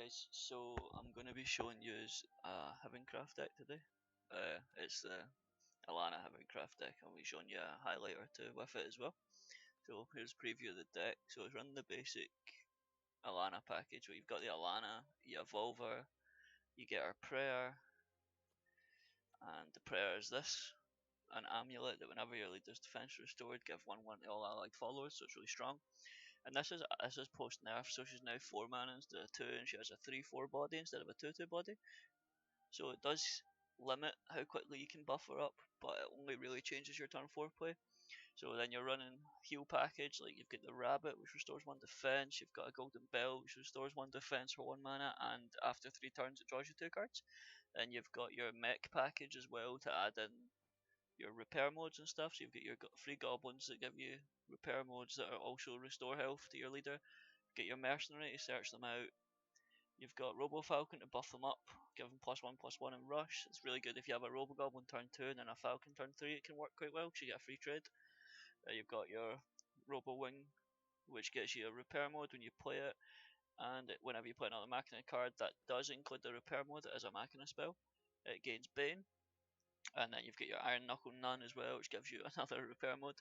guys, so I'm going to be showing you Havencraft deck today. It's the Elana Havencraft deck. I'll be showing you a highlight or two with it as well. So here's a preview of the deck. So it's running the basic Elana package where you've got the Elana, you evolve her, you get her prayer, and the prayer is this. An amulet that whenever your leader's defense restored, give 1/1 to all allied followers, so it's really strong. And this is post nerf, so she's now 4 mana instead of 2, and she has a 3/4 body instead of a 2/2 body. So it does limit how quickly you can buff her up, but it only really changes your turn 4 play. So then you're running heal package, like you've got the rabbit which restores 1 defense, you've got a golden bell which restores 1 defense for 1 mana, and after 3 turns it draws you 2 cards. Then you've got your mech package as well to add in your repair modes and stuff. So you've got your free goblins that give you repair modes that are also restore health to your leader. Get your mercenary to search them out. You've got Robo Falcon to buff them up, give them +1/+1 and rush. It's really good if you have a Robo Goblin turn 2 and then a Falcon turn 3. It can work quite well because you get a free trade. You've got your Robo Wing, which gets you a repair mode when you play it, and whenever you play another Machina card that does include the repair mode as a Machina spell, it gains Bane. And then you've got your Iron Knuckle Nun as well, which gives you another repair mode.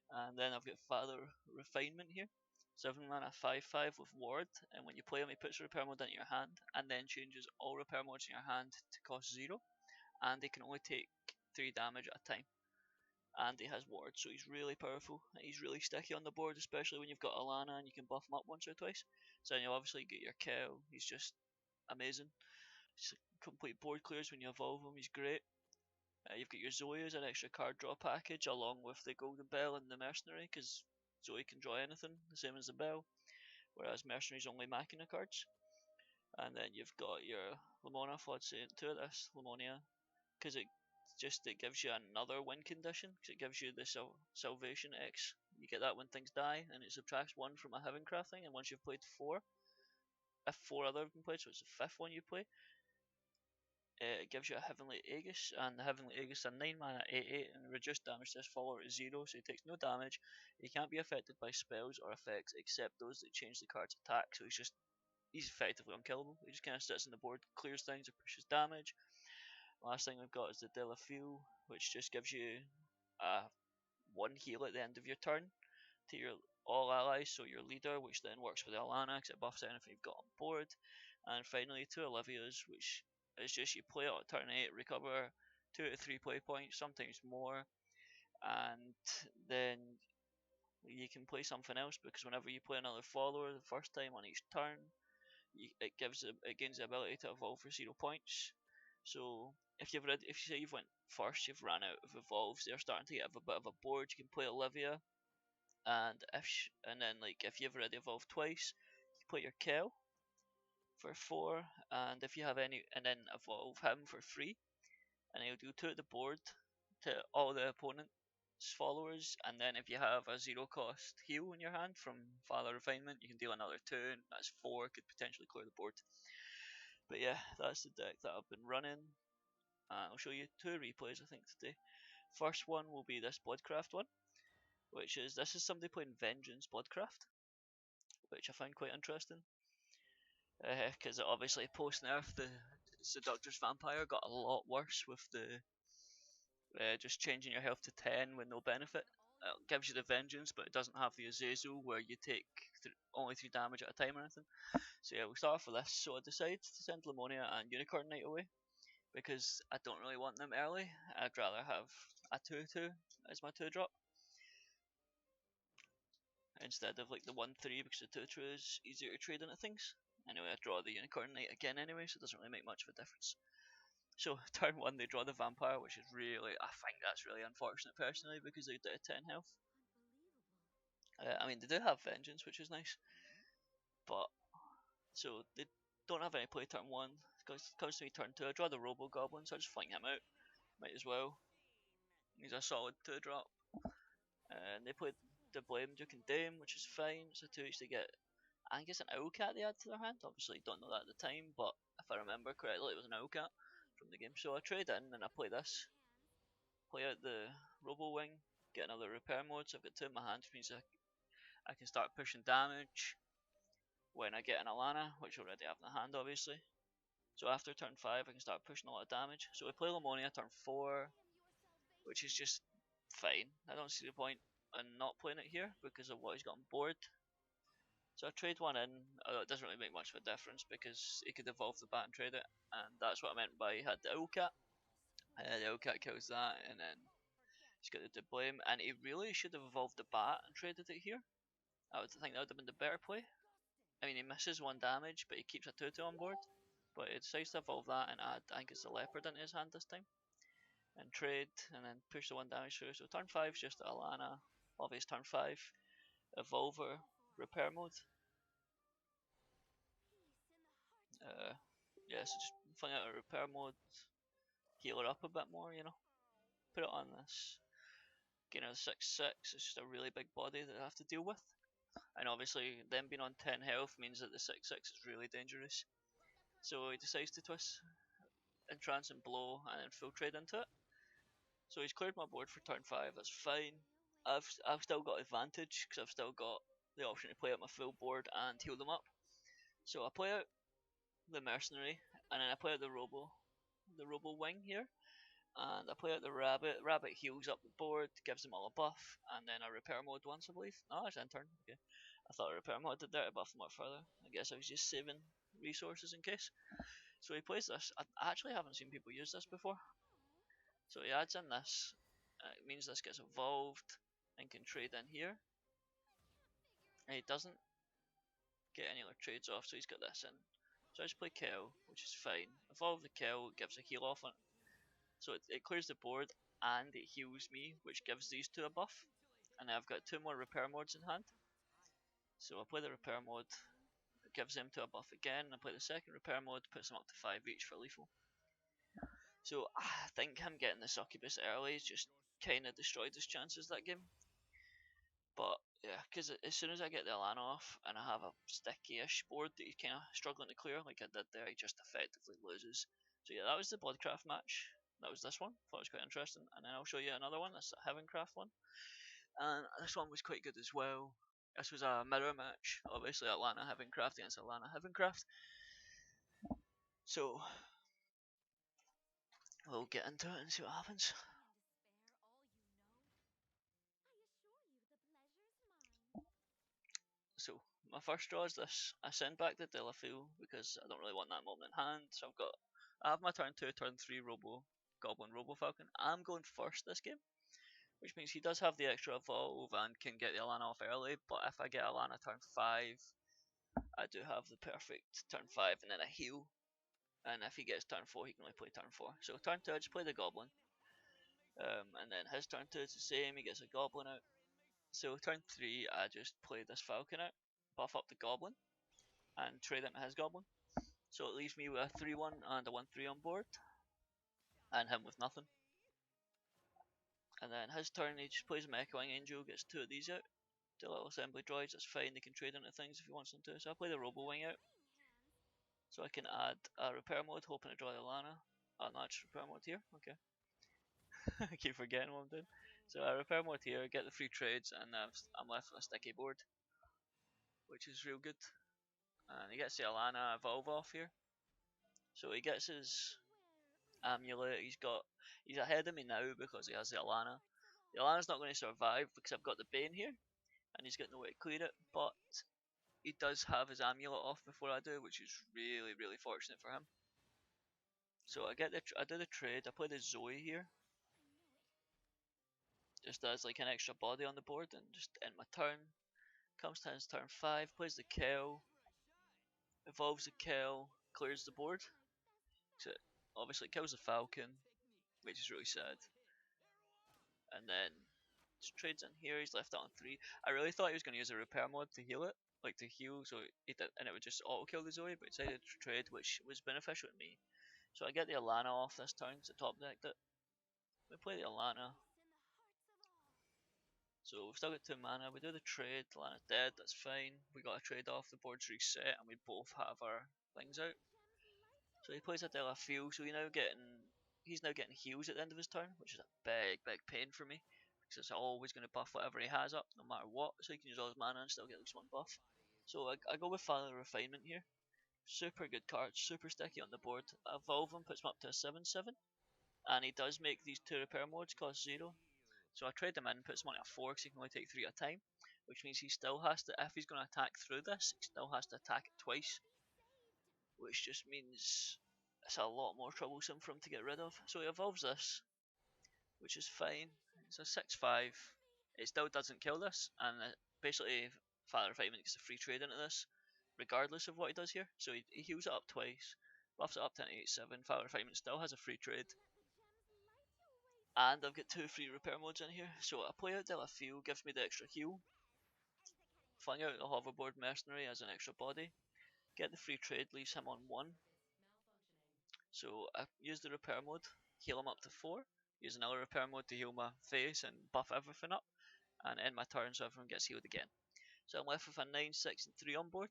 And then I've got Father Refinement here. 7 mana 5/5 with ward, and when you play him he puts a repair mode into your hand and then changes all repair modes in your hand to cost 0, and they can only take 3 damage at a time. And he has ward, so he's really powerful. He's really sticky on the board, especially when you've got Elana and you can buff him up once or twice. So then you'll obviously get your Kel, he's just amazing. He's complete board clears when you evolve him, he's great. You've got your Zoe as an extra card draw package along with the Golden Bell and the Mercenary, because Zoe can draw anything, the same as the Bell, whereas Mercenary's only Machina cards. And then you've got your Lamona Flood Saint, 2 of this, Lamonia, because it gives you another win condition, because it gives you the Salvation X. You get that when things die, and it subtracts 1 from a Havencraft thing, and once you've played 4, if 4 other have been played, so it's the 5th one you play, it gives you a Heavenly Aegis, and the Heavenly Aegis is a 9 mana 8/8 and reduced damage to this follower to 0, so he takes no damage. He can't be affected by spells or effects except those that change the card's attack, so he's effectively unkillable. He just kind of sits on the board, clears things, or pushes damage. Last thing we've got is the Delafil, which just gives you 1 heal at the end of your turn to your all allies, so your leader, which then works with Elana because it buffs anything you've got on board. And finally 2 Olivia's, which is just you play it at turn 8, recover 2 to 3 play points, sometimes more, and then you can play something else, because whenever you play another follower the first time on each turn, it gains the ability to evolve for 0 points. So if you say you've went first, you've ran out of evolves, they're starting to get a bit of a board. You can play Olivia, and then if you've already evolved twice, you play your Kel for 4, and if you have any, and then evolve him for 3, and he'll do 2 at the board to all the opponent's followers. And then if you have a 0 cost heal in your hand from Father Refinement, you can deal another 2, and that's 4, could potentially clear the board. But yeah, that's the deck that I've been running. I'll show you 2 replays I think today. First one will be this Bloodcraft one, this is somebody playing Vengeance Bloodcraft, which I find quite interesting. Because obviously post nerf the Seductress Vampire got a lot worse with the just changing your health to 10 with no benefit. It gives you the Vengeance, but it doesn't have the Azazel where you take only 3 damage at a time or anything. So yeah, we'll start off with this. So I decided to send Lamonia and Unicorn Knight away, because I don't really want them early. I'd rather have a 2/2 as my 2 drop instead of like the 1/3, because the 2/2 is easier to trade into things. Anyway, I draw the Unicorn Knight again anyway, so it doesn't really make much of a difference. So turn 1 they draw the Vampire, which is really, I think that's really unfortunate personally, because they do 10 health. I mean, they do have Vengeance, which is nice, but so they don't have any play turn 1. Comes to me turn 2, I draw the Robo Goblin, so I just fling him out. Might as well. He's a solid 2 drop. And they played the Blame Duke and Dame, which is fine. It's a 2 each to get, I think it's an Owlcat they add to their hand. Obviously, don't know that at the time, but if I remember correctly, it was an Owlcat from the game. So I trade in and I play this. Play out the Robo Wing, get another repair mode, so I've got 2 in my hand, which means I can start pushing damage. when I get an Elana, which I already have in the hand obviously. So after turn 5 I can start pushing a lot of damage. So we play Lamonia turn 4, which is just fine. I don't see the point in not playing it here because of what he's got on board. So I trade one in, it doesn't really make much of a difference because he could evolve the bat and trade it, and that's what I meant by he had the Owlcat. The Owlcat kills that, and then he's got the Blame, and he really should have evolved the bat and traded it here. I would think that would have been the better play. I mean, he misses 1 damage, but he keeps a 2-2 on board. But he decides to evolve that and add, I think it's the Leopard into his hand this time. And trade, and then push the 1 damage through. So turn 5 is just Elana, obvious turn 5. Evolver, repair mode. Yeah, so just find out a repair mode, heal her up a bit more, you know. Put it on this. Gain a 6-6, it's just a really big body that I have to deal with. And obviously, them being on 10 health means that the 6-6 is really dangerous. So he decides to twist, entrance and blow, and then full trade into it. So he's cleared my board for turn 5, that's fine. I've still got advantage, because I've still got the option to play out my full board and heal them up. So I play out the Mercenary, and then I play out the Robo Wing here. And I play out the Rabbit. Rabbit heals up the board, gives them all a buff, and then I repair mode once, I believe. No, it's end turn. Okay. I thought I repair mode did that to buff them up further. I guess I was just saving resources in case. So he plays this. I actually haven't seen people use this before. So he adds in this. It means this gets evolved and can trade in here. And he doesn't get any other trades off, so he's got this in. So I just play Kel, which is fine. Evolve the Kel, gives a heal off on it. So it clears the board and it heals me, which gives these two a buff. And I've got 2 more repair modes in hand. So I play the repair mode, it gives them to a buff again. I play the second repair mode, puts them up to 5 each for lethal. So I think him getting the succubus early has just kind of destroyed his chances that game. But yeah, because as soon as I get the Elana off and I have a sticky-ish board that he's kind of struggling to clear, like I did there, he just effectively loses. So yeah, that was the Bloodcraft match. That was this one. Thought it was quite interesting. And then I'll show you another one. That's the Havencraft one. And this one was quite good as well. This was a mirror match. Obviously, Elana Havencraft against Elana Havencraft. So we'll get into it and see what happens. So my first draw is this. I send back the Delafil because I don't really want that moment in hand. So I have my turn 2, turn 3 Goblin Robo Falcon. I'm going first this game, which means he does have the extra evolve and can get the Elana off early. But if I get Elana turn 5, I do have the perfect turn 5 and then a heal. And if he gets turn 4, he can only play turn 4. So turn 2, I just play the Goblin. And then his turn 2 is the same, he gets a Goblin out. So turn 3, I just play this Falcon out, buff up the Goblin, and trade into his Goblin. So it leaves me with a 3-1 and a 1-3 on board, and him with nothing. And then his turn, he just plays a Mecha Wing Angel, gets 2 of these out. 2 little assembly droids, that's fine, they can trade into things if he wants them to. So I play the Robo Wing out. So I can add a repair mode, hoping to draw the Elana. Oh no, it's repair mode here, okay. I keep forgetting what I'm doing. So I repair mode here, get the free trades, and I'm left with a sticky board, which is real good. And he gets the Elana evolve off here. So he gets his amulet. He's ahead of me now because he has the Elana. The Elana's not going to survive because I've got the Bane here, and he's got no way to clear it. But he does have his amulet off before I do, which is really, really fortunate for him. So I do the trade. I play the Zoe here, just as like an extra body on the board, and just end my turn. Comes to his turn 5, plays the Kel, evolves the Kel, clears the board. So obviously kills the Falcon, which is really sad. And then just trades in here, he's left out on 3. I really thought he was going to use a repair mod to heal it, like to heal, so it did, and it would just auto kill the Zoe, but he decided to trade, which was beneficial to me. So I get the Elana off this turn to top deck it. We play the Elana. So we've still got 2 mana, we do the trade, Elana's dead, that's fine. We got a trade off, the board's reset, and we both have our things out. So he plays a Delafil, so he's now getting heals at the end of his turn, which is a big, big pain for me. Because it's always going to buff whatever he has up, no matter what, so he can use all his mana and still get at least 1 buff. So I go with Father Refinement here. Super good card, super sticky on the board. Evolve him, puts him up to a 7/7. And he does make these 2 repair modes cost 0. So I trade him in, puts him on a 4 because he can only take 3 at a time. Which means he still has to, if he's going to attack through this, he still has to attack it twice. Which just means it's a lot more troublesome for him to get rid of. So he evolves this, which is fine. It's a 6/5. It still doesn't kill this, and basically Father Refinement gets a free trade into this, regardless of what he does here. So he heals it up twice, buffs it up to an 8/7. Father Refinement still has a free trade. And I've got 2 free repair modes in here. So I play out Delafio, gives me the extra heal. Fling out the Hoverboard Mercenary as an extra body. Get the free trade, leaves him on 1. So I use the repair mode, heal him up to 4. Use another repair mode to heal my face and buff everything up. And end my turn so everyone gets healed again. So I'm left with a 9, 6 and 3 on board.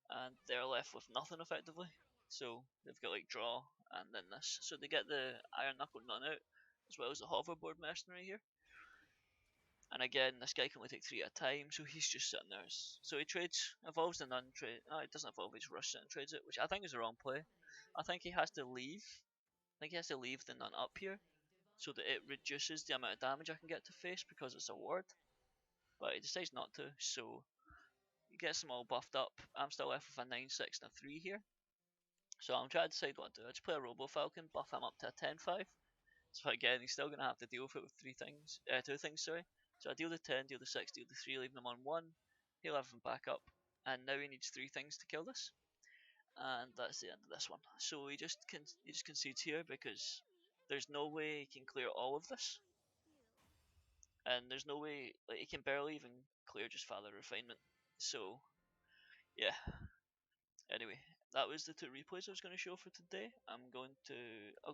And they're left with nothing effectively. So they've got like draw and then this. So they get the Iron Knuckle Nun out, as well as the Hoverboard Mercenary here. And again, this guy can only take 3 at a time, so he's just sitting there. So he trades, evolves the Nun, it doesn't evolve, he just rushes it and trades it, which I think is the wrong play. I think he has to leave. I think he has to leave the Nun up here, so that it reduces the amount of damage I can get to face because it's a ward. But he decides not to, so he gets them all buffed up. I'm still left with a 9, 6 and a 3 here. So I'm trying to decide what to do. I just play a Robo Falcon, buff him up to a 10/5. So again, he's still going to have to deal with it with 2 things, sorry. So I deal the 10, deal the 6, deal the 3, leaving him on 1. He'll have him back up. And now he needs 3 things to kill this. And that's the end of this one. So he just concedes here because there's no way he can clear all of this. And there's no way, like, he can barely even clear just Father Refinement. So, yeah. Anyway, that was the 2 replays I was going to show for today. I'll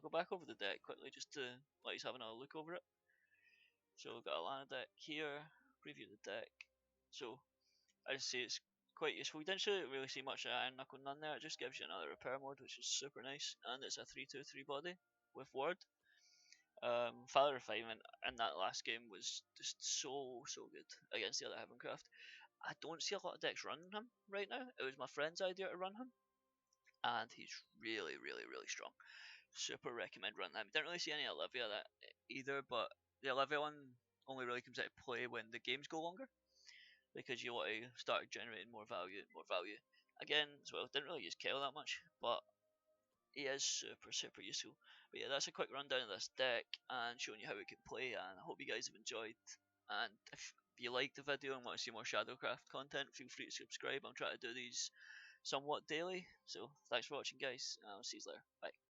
go back over the deck quickly just to let you have another look over it. So we've got a Elana deck here, preview the deck. So I just say it's quite useful. We didn't really see much of Iron Knuckle Nun there. It just gives you another repair mode, which is super nice, and it's a 3/2/3 body with ward. Father Refinement in that last game was just so good against the other Havencraft. I don't see a lot of decks running him right now. It was my friend's idea to run him, and he's really strong. Super recommend running him. Didn't really see any Olivia that either, but the Olivia one only really comes out of play when the games go longer, because you want to start generating more value. Again, as well, didn't really use Kale that much, but he is super useful. But yeah, that's a quick rundown of this deck and showing you how it can play, and I hope you guys have enjoyed. And if you liked the video and want to see more Shadowcraft content, feel free to subscribe. I'm trying to do these somewhat daily, so thanks for watching, guys. I'll see you later. Bye.